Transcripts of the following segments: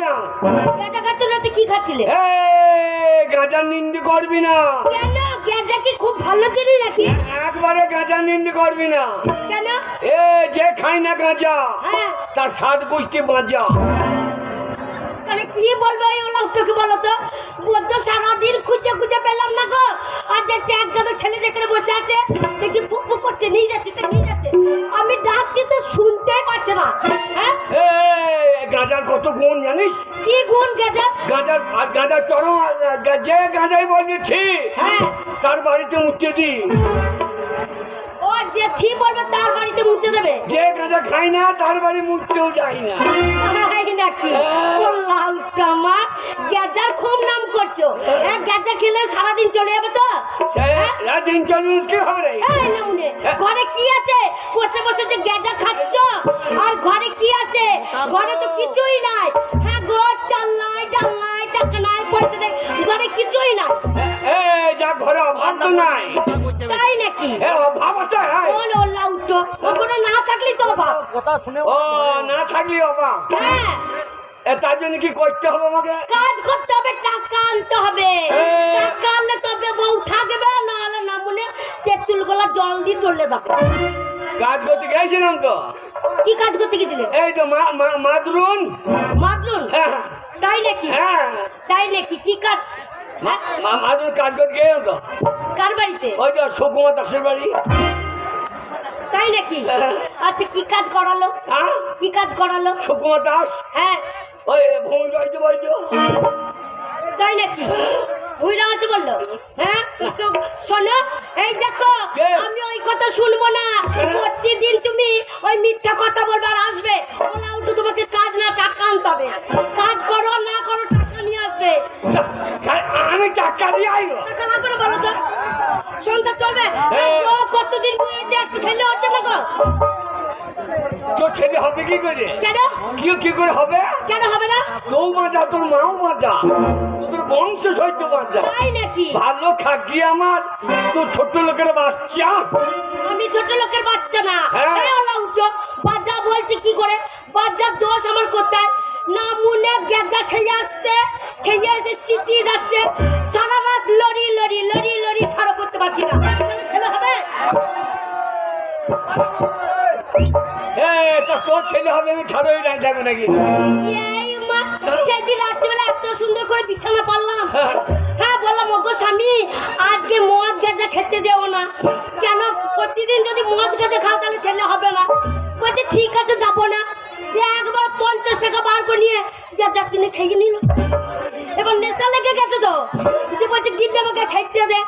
খাচ্ছিলাম। গাঁজা খাচ্ছ না তো কি খাচ্ছিলে? গাঁজার নিন্দি করবি না। কেন? গাঁজা কি খুব ভালো জিনিস নাকি? একবারে গাঁজার নিন্দি করবি না। কেন? যে খাই না গাঁজা তার স্বাদ বুঝতে বাঁচা। তাহলে কি বলবো এই লোকটাকে বলো তো? বলছ সারাদিন খুঁজে খুঁজে পেলাম না গো। আর দেখছি এক গাদা ছেলে দেখে বসে আছে, দেখছি ফুক ফুক করছে, নিয়ে যাচ্ছে নিয়ে যাচ্ছে। আমি ডাকছি তো শুনতেই পাচ্ছে না। গাঁজার কত গুণ জানিস? কি গুণ গাঁজা? গাঁজার চরম। যে গাঁজাই বলেছি তার বাড়িতে মুতে দি। ও যে ছি বলবে তার বাড়িতে মুতে দেবে? যে গাঁজা খাই না তার বাড়ি মুততেও যাই না। নাকি আমার গাঁজার খুব নাম করছো। গাঁজা খেলে সারাদিন চলে যাবে তো? দিন চলবে কি হবে রে? ঘরে কি আছে? বসে বসে যে গাঁজা খাচ্ছ। আর ঘরে কি আছে? ঘরে তো কিছুই নাই। হ্যাঁ গো, চাল নাই, ডাল নাই, টাকা নাই, পয়সা নেই, ঘরে কিছুই নাই। যা ঘরে অভাব তো নাই। তাই নাকি? অভাব আছে। ওগুলো না থাকলেই তো অভাব। ও না থাকলে অভাব। হ্যাঁ, তার জন্য কি করতে হবে? আমাকে কাজ করতে হবে, টাকা আনতে হবে। টাকা আনলে তবে বউ থাকবে, না হলে না মনে তেঁতুল গোলা জল দিয়ে চলে যাবে। কাজ করতে গেছিলাম তো। কি কাজ করতে গেছিলে? এই তো মাদরুন। মাদরুন? তাই নাকি? তাই নাকি? কি কাজ? মাদরুন কাজ করতে গেলাম তো। কার বাড়িতে? ওই তো সুকুমার দাসের বাড়ি। তাই নাকি? আচ্ছা, কি কাজ করালো? কি কাজ করালো? সুকুমার দাস। হ্যাঁ, ওই ভূমি বাড়িতে বলছো। তাই নাকি? ভুইরা আছে বললো। হ্যাঁ, শোনো, এই দেখো, আমি ওই কথা শুনবো না। প্রতিদিন তুমি ওই মিথ্যা কথা বলবে আর আসবে। ওলা উঠু তোমাকে কাজ না টাকা আনতে হবে। কাজ করো না করো, টাকা নিয়ে আসবে। আমি টাকা দিয়ে আইবো। টাকা লাগবে না বলো তো? সংসার চলবে? কতদিন বয়েছে, একটা ছেলে হচ্ছে না গো? তোর ছেলে হবে কি করে? কেন? কি করে হবে? কেন হবে না? তোও বাঁচা, তোর মাও বাঁচা, তোর বংশ সৈন্য বাঁচা। তাই নাকি? ভালো খাকি আমার। তোর ছোট লোকের বাচ্চা। আমি ছোট লোকের বাচ্চা না। উঠো, বাচ্চা বলছি কি করে? বাচ্চার দোষ আমার কোথায়? না মনে গেঁজা খেয়ে আসছে, খেয়ে এসে চিতিয়ে যাচ্ছে। সারা রাত লড়ি লড়ি লড়ি লড়ি খারাপ করতে পারছি না। ছেলে হবে? তোর ছেলে হবে, আমি ছাড়াই যাবে নাকি? সেদিন রাত্রিবেলা এত সুন্দর করে বিছানা পারলাম। হ্যাঁ, বললাম ওগো স্বামী, আজকে মদ গাঁজা খেতে দেও না। কেন? প্রতিদিন যদি মদ গাঁজা খাও তাহলে ছেলে হবে না। বলছে ঠিক আছে, যাবো না। একবার 50 টাকা বার করে নিয়ে গাঁজা কিনে খেয়ে নিল। এবার নেশা লেগে গেছে তো, বলছে গিন্নি আমাকে খাইতে দে।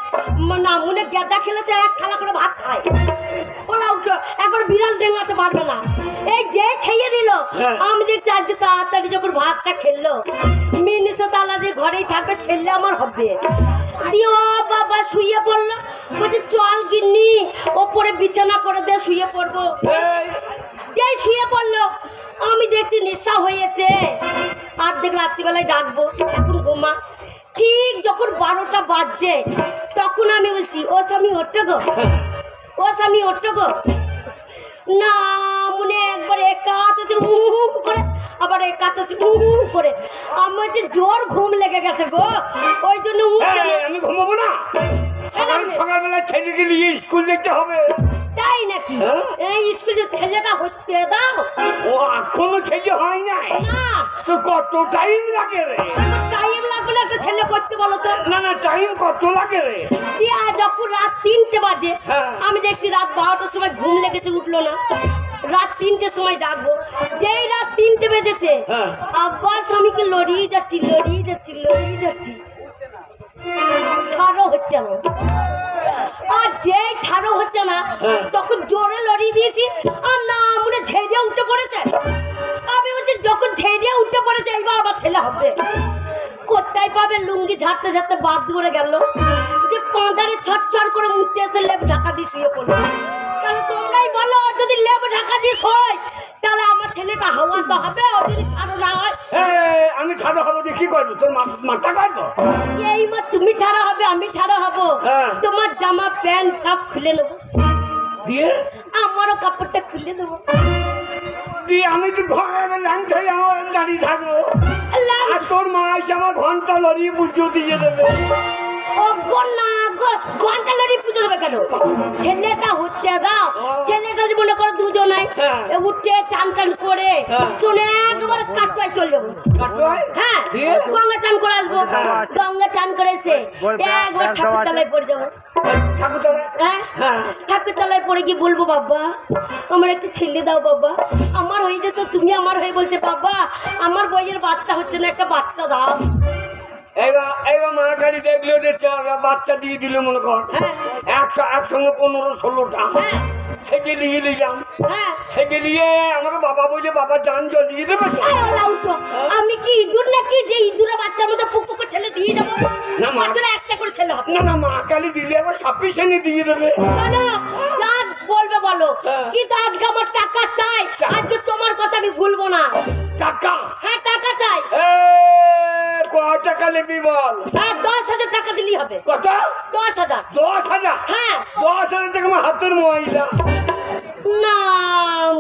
না মনে গাঁজা খেলে তো এক থালা করে ভাত খায়। ওরা উঠো, একবার বিড়াল ডেঙাতে পারবে না। এই যে খেয়ে নিল, আমি দেখছি আজকে তাড়াতাড়ি যখন ভাতটা খেললো, মিনিসে তালা যে ঘরেই থাকবে, ছেলে আমার হবে। দিয়ে ও বাবা শুয়ে পড়লো। বলছে চল গিন্নি, ওপরে বিছানা করে দে, শুয়ে পড়বো। যেই শুয়ে পড়লো, আমি দেখছি নেশা হয়েছে। আর দেখ রাত্রিবেলায় ডাকবো, এখন ঘুমা। ঠিক যখন 12টা বাজছে, তখন আমি বলছি ও স্বামী ওঠো গো, ও স্বামী ওঠো গো। না মনে একবার একাত করে, আবার একাত করে। আমি বলছি জোর ঘুম লেগে গেছে গো, ওই জন্য আমি ঘুমাবো না। সকালবেলা ছেলেকে নিয়ে স্কুল যেতে হবে। তাই নাকি? এই স্কুলে ছেলেটা হচ্ছে দাও। ও এখনো ছেলে হয় নাই? না। তো কত টাইম লাগে রে? টাইম লাগবে না তো ছেলে করতে বলো তো? না টাইম কত লাগে রে? যখন রাত 3টে বাজে, আমি দেখছি রাত 12টার সময় ঘুম লেগেছে, উঠলো না। রাত 3টের সময় ডাকবো, যেই রাত 3টে বেজেছে, আবার স্বামীকে লড়িয়ে যাচ্ছি লড়িয়ে যাচ্ছি লড়িয়ে যাচ্ছি, ঠাড়ো হচ্ছে না। আর যেই ঠাড়ো হচ্ছে না, তখন জোরে লড়িয়ে দিয়েছি। আর না মনে ঝেড়ে উঠে পড়েছে। আমি বলছি যখন ঝেড়ে উঠে পড়েছে, এইবার আমার ছেলে হবে। কোথায় পাবে? লুঙ্গি ঝাড়তে ঝাড়তে বাদ করে গেল, যে পাঁদারে ছটছট করে মুখতে এসে লেপ ঢাকা দিয়ে শুয়ে পড়লো। তাহলে তোমরাই বলো, যদি লেপ ঢাকা দিয়ে শোয় তাহলে আমার ছেলেটা হাওয়া তো হবে। ও যদি ঠাড়ো না হয়, আমি ঠাড়ো হবো, দিয়ে কি করবো? তোর মাথা কাটবো? এই মা তুমি ঠাড়ো হবে, আমি ঠাড়ো হবো। তোমার জামা প্যান্ট সব খুলে নেবো, দিয়ে আমারও কাপড়টা খুলে দেবো। দিয়ে আমি তো ঘরে ল্যাংটা আমার দাঁড়িয়ে থাকবো আর তোর মা এসে আমার ঘন্টা লড়িয়ে পুজো দিয়ে দেবে। ও না ঘন্টা লড়ি পুজো দেবে কেন? ছেলেটা হচ্ছে দাও, ছেলেটা যদি মনে করো দুজনাই উঠে চান টান করে শুনে একেবারে কাটুয়ায় চলে যাবো। হ্যাঁ গঙ্গা চান করে আসবো, গঙ্গা চান করে এসে একবার ঠাকুরতলায় পড়ে যাবো। হ্যাঁ ঠাকুরতলায় পড়ে গিয়ে বলবো বাবা আমার একটা ছেলে দাও বাবা, আমার হয়ে যেত তুমি আমার হয়ে বলছে বাবা আমার বইয়ের বাচ্চা হচ্ছে না, একটা বাচ্চা দাও। এবার মা গাড়ি দেখলেও দেখছে বাচ্চা দিয়ে দিল মনে কর একসঙ্গে 15-16টা সেকে নিয়ে নিলাম, সেকে নিয়ে আমাকে বাবা বলে বাবা জান জ্বলিয়ে দেবে। আমি কি ইঁদুর নাকি যে ইঁদুরের বাচ্চার মধ্যে পুক পুক ছেলে দিয়ে দেবো? না মা একটা করে ছেলে হবে না, মা কালী দিলে আবার সাফিসিয়েন্ট দিয়ে দেবে। বলবে বলো কিন্তু আজকে আমার টাকা চাই, আজকে তোমার কথা আমি ভুলবো না। টাকা? হ্যাঁ টাকা চাই। কত টাকা নেবি বল? 10,000 টাকা দিলেই হবে। কত? 10,000। 10,000? হ্যাঁ 10,000 টাকা আমার হাতের ময়লা। না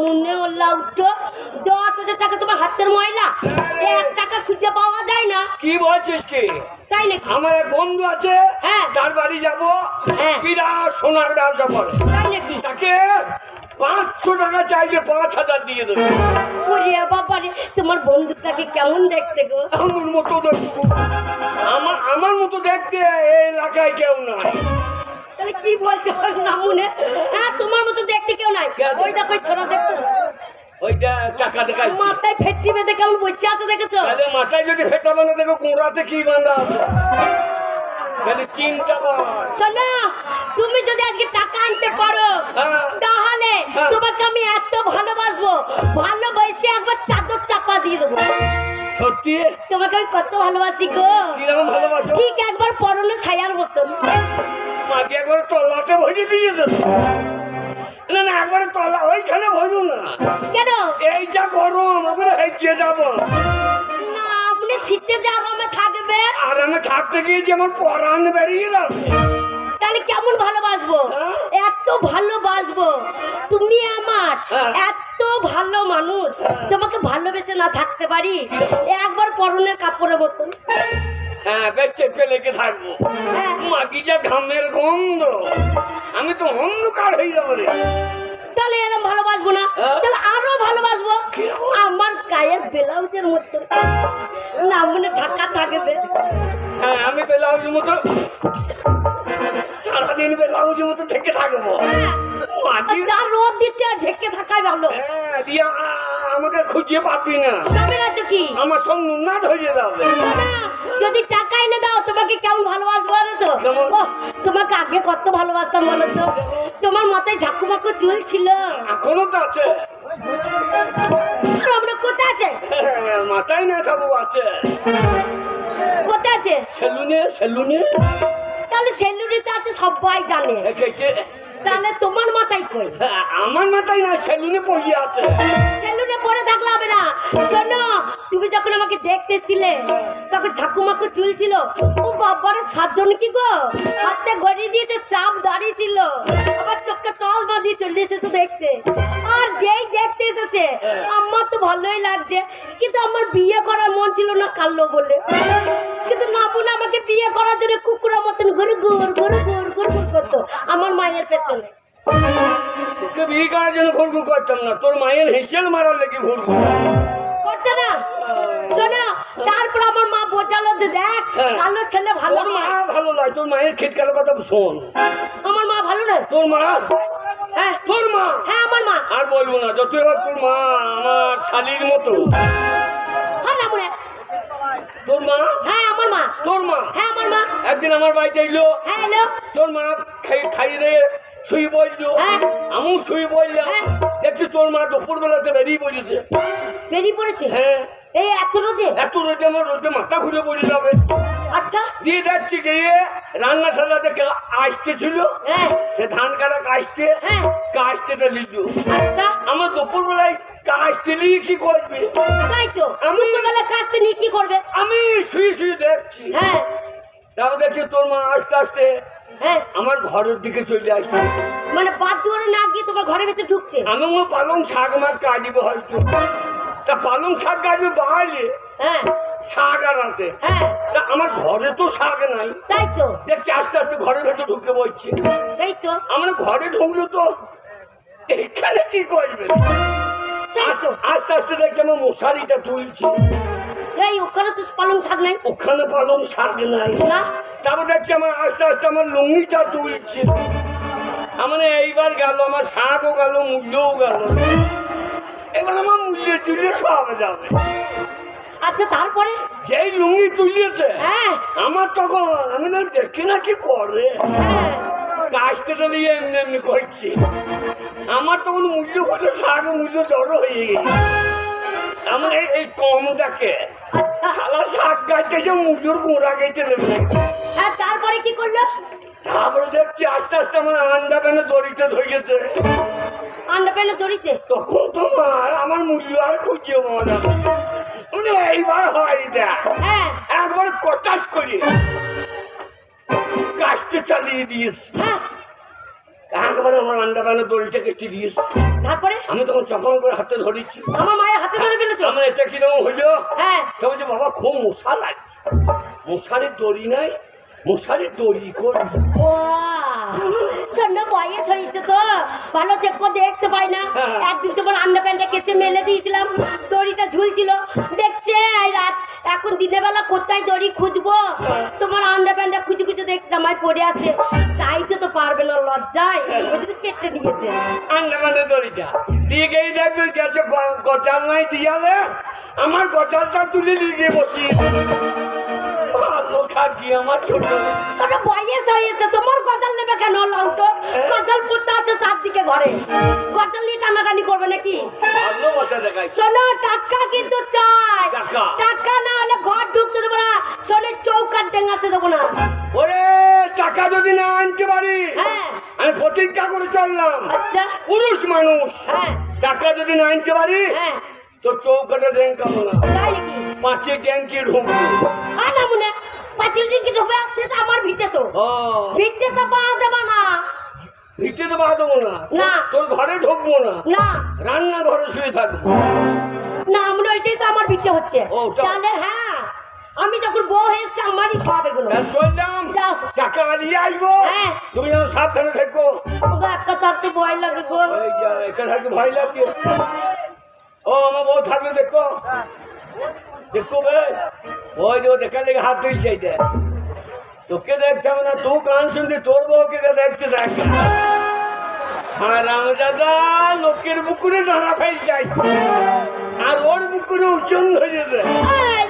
মনে হল্লা উঠো 10,000 টাকা তোমার হাতের ময়লা? 1 টাকা খুঁজে পাওয়া যায় না। কি বলছিস কি? তাই নাকি? আমার এক বন্ধু আছে তার বাড়ি যাবো, বিরাট সোনার ব্যবসা করে। তাই নাকি? তাকে 500 টাকা চাইলে 5,000 দিয়ে দেবে। বাবারে তোমার বন্ধুটাকে কেমন দেখতে গো? আমার মতো দেখতে, আমার মতো দেখতে এই এলাকায় কেউ নাই। তাহলে কি বলতে পারো না মনে? হ্যাঁ তোমার মতো দেখতে কেউ নাই। ওই দেখো ছোট দেখতে, ওইটা টাকা দেখাই মাথায় ফেটটি বেঁধে কেমন বসে আছে দেখেছো? তাহলে মাথায় যদি ফেটা বাঁধা দেখো কোঁড়াতে কি বাঁধা আছে তাহলে চিন্তা কর। শোনো তুমি যদি আজকে টাকা আনতে পারো তাহলে তোমাকে আমি এত ভালোবাসবো, ভালোবাসে একবার চাদর চাপা দিয়ে দেবো। সত্যি? তোমাকে আমি কত ভালোবাসি গো। কিরকম ভালোবাসো? ঠিক একবার পরনে ছায়ার মতন। মাকে একবার তলাতে ভরে দিয়ে দেবো। না না একবারে তলা ওইখানে ভরবো না। কেন? এই যা গরম আমরা হেঁটে যাবো না আপনি শীতে যে আরামে থাকবে। আরামে থাকতে গিয়ে যে আমার পরাণ বেরিয়ে যাবে। তাহলে কেমন ভালোবাসবো? এত ভালোবাসবো তুমি আমার এত ভালো মানুষ, তোমাকে ভালোবেসে না থাকতে পারি? একবার পরনের কাপড়ের মতন হ্যাঁ বেশ চেপে লেগে থাকবো। মাটি যা ঘামের গন্ধ, আমি তো অন্ধকার হয়ে যাবো রে। তাহলে এরকম ভালোবাসবো না? তাহলে আরো ভালোবাসবো আমার গায়ের ব্লাউজের মতো না মনে ঢাকা থাকবে। হ্যাঁ আমি ব্লাউজের মতো সারাদিন ব্লাউজের মতো ঢেকে থাকবো। যা রোদ দিচ্ছে ঢেকে থাকাই ভালো। হ্যাঁ দিয়া আমাকে খুঁজে পাবি না। যাবে না তো কি? আমার সব নুনা ধরে যাবে। যদি টাকা এনে দাও তোমাকে কেমন ভালোবাসবো তো? তোমাকে আগে কত ভালোবাসতাম বলো তো? তোমার মাথায় ঝাঁকুমাকু চুল ছিল, এখনো তো আছে। কোথায় আছে? মাথায় না থাকবো আছে। কোথায় আছে? সেলুনে। সেলুনে? তাহলে সেলুনিতে আছে সবাই জানে। তাহলে তোমার মাথায় কই? আমার মাথায় না, সেলুনে পড়ে আছে। সেলুনে পড়ে থাকলে হবে না। শোনো তুমি যখন আমাকে দেখতেছিলে তখন ঝাঁকুমাকু চুল ছিল। ও বাবারে 7 জন কি গো হাতে গড়িয়ে দিয়েছে, চাপ দাঁড়িয়ে ছিল, আবার চোখে তল বাঁধিয়ে চলে এসেছে দেখতে। আর যেই দেখতে এসেছে আমার তো ভালোই লাগছে, কিন্তু আমার বিয়ে করার মন ছিল না কালো বলে। কিন্তু মামুন আমাকে বিয়ে করার জন্য কুকুরের মতন ঘুরে ঘুর ঘুর ঘুর ঘুর ঘুর করতো আমার মায়ের পেছনে। তোকে বিয়ে করার জন্য ঘুরঘুর করতাম না, তোর মায়ের হেঁচেল মারার লেগে ঘুরঘুর করছে না। শোনো তারপর আমার মা বোঝালো যে দেখ কালো ছেলে ভালো। মা ভালো নয়, তোর মায়ের খিটকার কথা শোন। আমার মা ভালো নয়? তোর মা? হ্যাঁ তোর মা? হ্যাঁ আমার মা। আর বলবো না, যতই হোক তোর মা আমার শালির মতো। হ্যাঁ না মনে তোর মা? হ্যাঁ আমার মা। তোর মা? হ্যাঁ আমার মা। একদিন আমার বাড়িতে এলো। হ্যাঁ এলো। তোর মা খাইয়ে শুয়ে পড়লো, আমিও শুয়ে পড়লাম। দেখছি তোর মা দুপুর বেলাতে বেরিয়ে পড়েছে। বেরিয়ে পড়েছে? হ্যাঁ। এই এত রোদে? এত রোদে আমার রোদে মাথা ঘুরে পড়ে যাবে। আচ্ছা দিয়ে দেখছি গিয়ে রান্না সালাতে আসতে ছিল, সে ধান কাটা কাটতে কাটতে লিখু। আচ্ছা আমার দুপুর বেলায় কাটতে নিয়ে কি করবে? তাই তো আমি বেলা কাটতে নিয়ে কি করবে? আমি শুয়ে শুয়ে দেখছি। হ্যাঁ তারপর দেখছি তোর মা আস্তে আস্তে হ্যাঁ আমার ঘরের দিকে চলে আসছে। মানে বাদ দুয়ারে না গিয়ে তোমার ঘরের ভেতরে ঢুকছে। আমি মনে পালং শাক মাছ কাটবো হয়তো, তা পালং শাক কাটবে বাড়লে হ্যাঁ শাক আর আছে, হ্যাঁ তা আমার ঘরে তো শাক নাই। তাই তো দেখছি আস্তে আস্তে ঘরের ভেতর ঢুকে বলছে। তাই তো আমার ঘরে ঢুকলো তো এখানে কি করবে? আস্তে আস্তে দেখছি আমার মশারিটা তুলছি। এই ওখানে তো পালং শাক নাই। ওখানে পালং শাক নাই না, তারপর দেখছি আমার আস্তে আস্তে আমার লুঙ্গিটা তুলছে। আমার এইবার গেল আমার শাকও গেল, মূল্যও গেল। এবার আমার মূল্য তুলে সব যাবে। আচ্ছা তারপরে যেই লুঙ্গি তুলিয়েছে হ্যাঁ আমার তখন আমি না দেখি না কি করে হ্যাঁ কাজটা নিয়ে এমনি এমনি করছি। আমার তখন মূল্য হলো শাক মূল্য জড়ো হয়ে গেছে। আমার এই কমটাকে আচ্ছা সারা শাক গাছটা যে মূল্যর গোড়া গেছে নেবে। হ্যাঁ তারপরে কি করলো? তারপরে দেখছি আস্তে আস্তে আমার আন্ডা প্যানে দড়িতে ধরেছে। আন্ডা প্যানে দড়িতে? তখন তোমার আমার মূল্য আর খুঁজিয়ে পাওয়া যাবে। মানে এইবার হয় দেখ হ্যাঁ একবারে কটাস করি কাজটা চালিয়ে দিয়েছে। হ্যাঁ একবারে আমার আন্ডা প্যানে দড়িটা কেটে দিয়েছে। তারপরে আমি তখন চপল করে হাতে ধরেছি। আমার মায়ের হাতে ধরে ফেলেছো? আমার এটা কিরকম হইলো? হ্যাঁ তো বলছে বাবা খুব মশা লাগছে, মশারির দড়ি নাই, মশারির দড়ি করবি। শোনো বয়স হয়েছে তো ভালো চেক করে দেখতে পাই না। হ্যাঁ। একদিন তোমার আন্ডা প্যান্টটা কেটে মেলে দিয়েছিলাম, দড়িটা ঝুলছিল। দেখছে এই রাত এখন দিনের বেলা কোথায় দড়ি খুঁজবো, তোমার আন্ডা প্যান্টটা খুঁজে খুঁজে দেখতে আমার পড়ে আছে। চাইতে তো পারবে না লজ্জায়, ওটা তো কেটে দিয়েছে। আন্ডা প্যানে দড়িটা দিয়ে গেই দেখবে গেছে গজাল নাই দিয়ালে আমার গজালটা তুলে নিয়ে গিয়ে বসিয়ে ভালো খাকি আমার ছোট। তোমার বয়স হয়েছে, তোমার গজাল নেবে কেন? লন্টো গজাল পড়তে আছে চারদিকে ঘরে, গজাল নিয়ে টানাটানি করবে নাকি? ভালো মশা দেখাই। শোনো টাকা কিন্তু চাই, টাকা? টাকা না হলে ঘর ঢুকতে দেবো না, শোনের চৌকাট ডেঙ্গাতে দেবো না। ওরে টাকা যদি না আনতে পারি হ্যাঁ আমি প্রতিজ্ঞা করে চললাম, আচ্ছা পুরুষ মানুষ হ্যাঁ টাকা যদি না আনতে পারি হ্যাঁ তো চৌকাটা ডেঙ্কাবো না, তাই নাকি? পাঁচে ট্যাঙ্কি ঢুকবো। না মনে পাঁচিল দিন কি ঢুকবে? সেটা আমার ভিটে তো, ও ভিটে তো পা দেবো না। ভিটে তো বাঁধবো না, না তোর ঘরে ঢুকবো না, না রান্না ঘরে শুয়ে থাকবো। না মনে ওইটাই তো আমার ভিটে হচ্ছে। ও, তা- তাহলে হ্যাঁ আমি যখন বউ হয়েছে আমারই সব এগুলো। চললাম যাও। টাকা নিয়ে আসবো, হ্যাঁ। তুমি যেন সাবধানে থেকো। ওগো, একটা থাকতে ভয় লাগে গো। এই যা, এখানে থাকতে ভয় লাগছে। ও আমার বউ থাকলে দেখো দেখো ভাই, ওই যে দেখার লেগে হাত ধুইছে এইটা। তোকে দেখতে হবে না, তুই গান শুনতে তোর বউকে দেখতে দেখ। হ্যাঁ রামদাদা লোকের বুকুরে দাঁড়া ফেল যায় আর ওর বুকুরে উচ্চন হয়ে যায়। এই,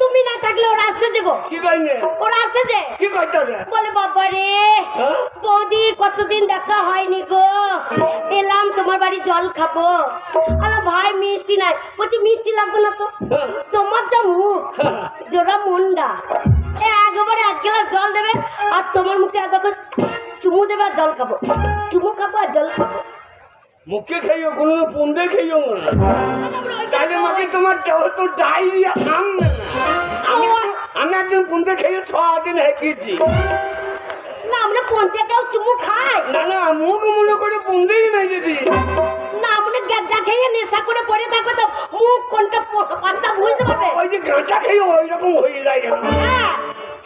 তুমি না থাকলে ওরা আসছে দেবো, কি কইনে? ওরা আসছে যে কি করতে? বলে বাবা রে হ্যাঁ? বৌদি কতদিন দেখা হয়নি গো, এলাম তোমার বাড়ি জল খাবো। আরে ভাই মিষ্টি নাই। বলছি মিষ্টি লাগবে না তো, তোমার যা মুখ জোড়া মুন্ডা, একবারে এক গ্লাস জল দেবে আর তোমার মুখে একবার চুমু দেবে আর জল খাবো, চুমু খাবো আর জল খাবো। মুখে খাইও, কোনো পুন্দে খাইও না, তাহলে মাকে তোমার তো ডায়রিয়া সামনে না। আমি একদিন পুন্দে খেয়ে 6 দিন হেঁকেছি। না আমরা পঞ্চে কেউ চুমু খাই না না, মুখ মনে করে পুন্দেই নাই যদি। না, আমরা গাঁজা খেয়ে নেশা করে পড়ে থাকবে তো মুখ কোনটা বাচ্চা বুঝতে পারবে। ওই যে গাঁজা খেয়ে ওই রকম হয়ে যায়। হ্যাঁ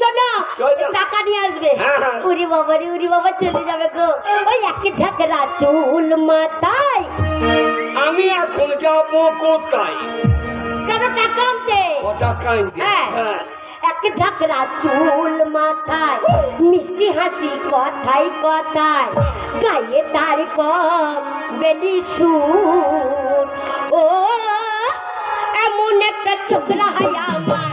শোনো চলো। টাকা নিয়ে আসবে। হ্যাঁ, হ্যাঁ। উরি বাবা রে উরি বাবা চলে যাবে গো, ওই একে ঝাঁকড়া চুল মাথায়। আমি এখন যাবো কোথায়? কেন টাকা আনতে? ও টাকা আনতে? হ্যাঁ। হ্যাঁ। একে ঝাঁকড়া চুল মাথায়, মিষ্টি হাসি কথায় কথায়, গায়ে তার কম বেলি সুর। ও এমন একটা ছোকরা হায় আমার